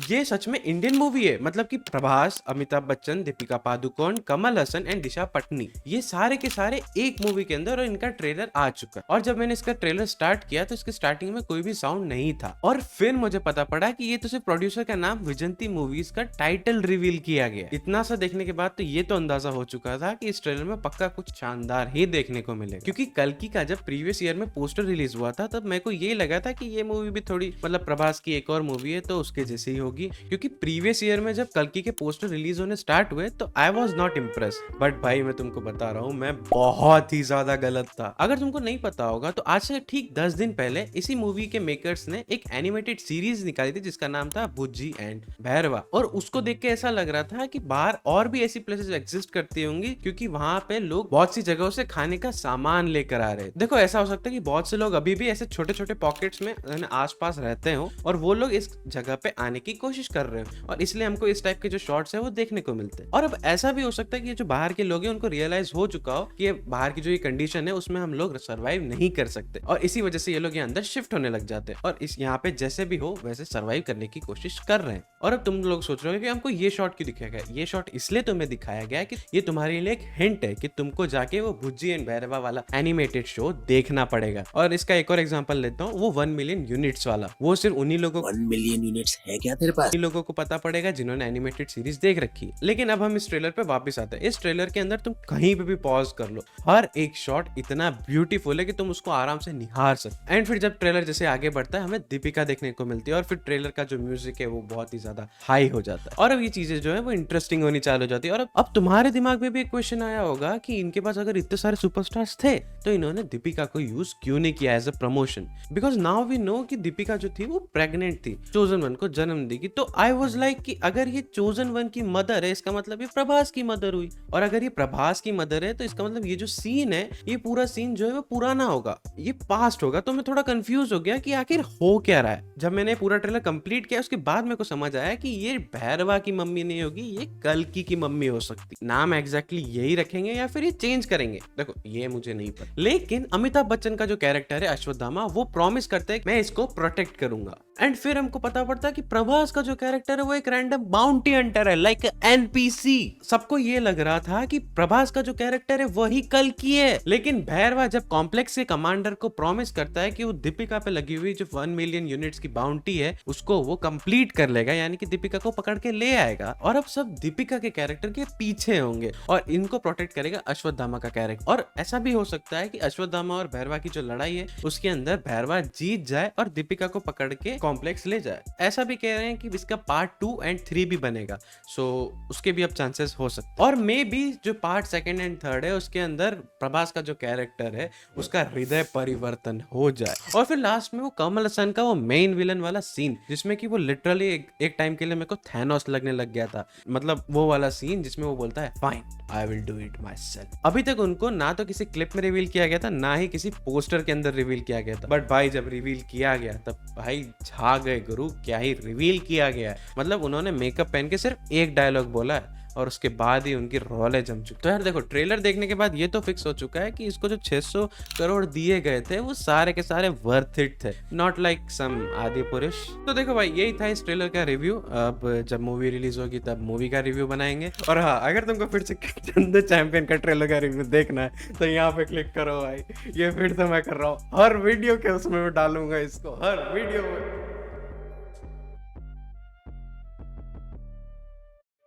ये सच में Indian movie है, मतलब कि प्रभास, अमिताभ बच्चन, दीपिका पादुकोण, कमल हसन एंड दिशा पटनी, ये सारे के सारे एक मूवी के अंदर, और इनका ट्रेलर आ चुका है। और जब मैंने इसका ट्रेलर स्टार्ट किया तो इसके स्टार्टिंग में कोई भी साउंड नहीं था, और फिर मुझे पता पड़ा कि ये तो सिर्फ प्रोड्यूसर का नाम विजंती मूवीज का टाइटल रिवील किया गया। इतना सा देखने के बाद तो ये तो अंदाजा हो चुका था कि इस ट्रेलर में पक्का कुछ शानदार ही देखने को मिलेगा, क्योंकि कल्कि का जब प्रीवियस ईयर में पोस्टर रिलीज हुआ था तब मेरे को ये लगा था कि ये मूवी भी थोड़ी, मतलब प्रभास की एक और मूवी है तो उसके जैसी ही होगी, क्योंकि प्रीवियस ईयर में जब कल्कि के पोस्टर रिलीज होने स्टार्ट हुए तो I was not impress. But भाई मैं तुमको बता रहा हूँ, मैं बहुत ही ज्यादा गलत था। अगर तुमको नहीं पता होगा तो आज से ठीक 10 दिन पहले इसी मूवी के मेकर्स ने एक एनिमेटेड सीरीज निकाली थी जिसका नाम था बुज्जी एंड भैरवा, और उसको देख के ऐसा लग रहा था कि बाहर और भी ऐसी प्लेसेस एग्जिस्ट करती होंगी, क्योंकि वहां पे लोग बहुत सी जगहों से खाने का सामान लेकर आ रहे। देखो ऐसा हो सकता है कि बहुत से लोग अभी भी ऐसे छोटे छोटे पॉकेट्स में आसपास रहते हो और वो लोग इस जगह पे आने की कोशिश कर रहे हो, और इसलिए हमको इस टाइप के जो शॉट्स है वो देखने को मिलते हैं। और अब ऐसा भी हो सकता है कि जो बाहर के लोग हैं उनको रियलाइज हो चुका हो कि बाहर की जो ये कंडीशन है उसमें हम लोग सर्वाइव नहीं कर सकते, और इसी वजह से ये लोग यहाँ अंदर शिफ्ट होने लग जाते हैं और इस यहाँ पे जैसे भी हो वैसे सर्वाइव करने की कोशिश कर रहे हैं। और अब तुम लोग सोच रहे हो कि हमको ये शॉट क्यों दिखाया गया? ये शॉट इसलिए तुम्हें दिखाया गया कि ये तुम्हारे लिए एक हिंट है कि तुमको जाके वो बुज्जी एंड भैरवा वाला एनिमेटेड शो देखना पड़ेगा। और इसका एक और एग्जांपल लेता हूँ, वो 1 मिलियन यूनिट्स वाला, वो सिर्फ उन्हीं लोगों 1 मिलियन यूनिट्स है क्या तेरे पास? लोगों को पता पड़ेगा जिन्होंने एनिमेटेड सीरीज देख रखी है। लेकिन अब हम इस ट्रेलर पे वापस आते हैं। इस ट्रेलर के अंदर तुम कहीं पे भी पॉज कर लो, हर एक शॉट इतना ब्यूटीफुल है कि तुम उसको आराम से निहार सकते। एंड फिर जब ट्रेलर जैसे आगे बढ़ता है हमें दीपिका देखने को मिलती है, और फिर ट्रेलर का जो म्यूजिक है वो बहुत ही ज्यादा हाई हो जाता है, और अब ये चीजें जो है वो इंटरेस्टिंग होनी चालू हो जाती है। और अब तुम्हारे दिमाग में भी एक क्वेश्चन आया होगा कि इनके पास अगर इतने सारे सुपरस्टार्स थे तो इन्होंने दीपिका को यूज क्यों नहीं किया as a promotion? Because now we know कि दीपिका जो थी वो प्रेग्नेंट थी, चोजन वन को जन्म देगी। तो आई वाज लाइक कि अगर ये चोजन वन की मदर है इसका मतलब ये प्रभास की मदर हुई, और अगर ये प्रभास की मदर है तो इसका मतलब ये जो सीन है, ये पूरा सीन जो है वो पुराना होगा, ये पास्ट होगा। तो मैं थोड़ा कंफ्यूज हो गया कि आखिर हो क्या रहा है। जब मैंने पूरा ट्रेलर कंप्लीट किया उसके बाद मेरे को समझ आया कि ये भैरवा की मम्मी नहीं होगी, ये कल्कि की मम्मी हो सकती। नाम एग्जैक्टली यही रखेंगे या फिर ये चेंज करेंगे, देखो ये मुझे नहीं पता। लेकिन अमिताभ बच्चन का जो कैरेक्टर है अश्वत्थामा, वो प्रॉमिस करता है मैं इसको प्रोटेक्ट करूंगा। एंड फिर हमको पता पड़ता है कि प्रभास का जो कैरेक्टर है वो एक रैंडम बाउंटी हंटर है, लाइक एनपीसी। सबको ये लग रहा था कि प्रभास का जो कैरेक्टर है वही कल्कि है, लेकिन भैरवा जब कॉम्प्लेक्स के कमांडर को प्रॉमिस करता है कि वो दीपिका पे लगी हुई जो 1 मिलियन यूनिट्स की बाउंटी है उसको वो कंप्लीट कर लेगा, यानी कि दीपिका को पकड़ के ले आएगा, और अब सब दीपिका के कैरेक्टर के पीछे होंगे और इनको प्रोटेक्ट करेगा अश्वत्थामा का कैरेक्टर। और ऐसा भी हो सकता है कि अश्वत्थामा और भैरवा की जो लड़ाई है उसके अंदर भैरवा जीत जाए और दीपिका को पकड़ के कॉम्प्लेक्स ले जाए। ऐसा भी कह रहे हैं कि इसका पार्ट 2 एंड 3 भी बनेगा, सो उसके भी अब चांसेस हो सकते। और मे बी जो पार्ट 2 एंड 3 है उसके अंदर प्रभास का जो कैरेक्टर है उसका हृदय परिवर्तन हो जाए, और फिर लास्ट में वो कमल हसन का वो मेन विलन वाला सीन जिसमें कि वो लिटरली एक टाइम के लिए मेरे को थैनोस लगने लग गया था, मतलब वो वाला सीन जिसमें वो बोलता है fine I will do it my self. अभी तक उनको ना तो किसी क्लिप में रिवील किया गया था ना ही किसी पोस्टर के अंदर रिवील किया गया था, बट भाई जब रिवील किया गया तब भाई छा गए गुरु, क्या ही रिवील किया गया है। मतलब उन्होंने मेकअप पहन के सिर्फ एक डायलॉग बोला है और उसके बाद ही उनकी रोले जम चुकी। तो यार देखो ट्रेलर देखने के बाद ये तो फिक्स हो चुका है कि इसको जो 600 करोड़ दिए गए थे वो सारे के सारे वर्थ इट थे, नॉट लाइक सम आदि पुरुष। तो देखो भाई यही था इस ट्रेलर का रिव्यू। अब जब मूवी रिलीज होगी तब मूवी का रिव्यू बनाएंगे। और हाँ, अगर तुमको फिर से द चैंपियन का ट्रेलर का रिव्यू देखना है तो यहाँ पे क्लिक करो भाई। ये फिर से मैं कर रहा हूँ, हर वीडियो के उसमें मैं डालूंगा इसको, हर वीडियो में।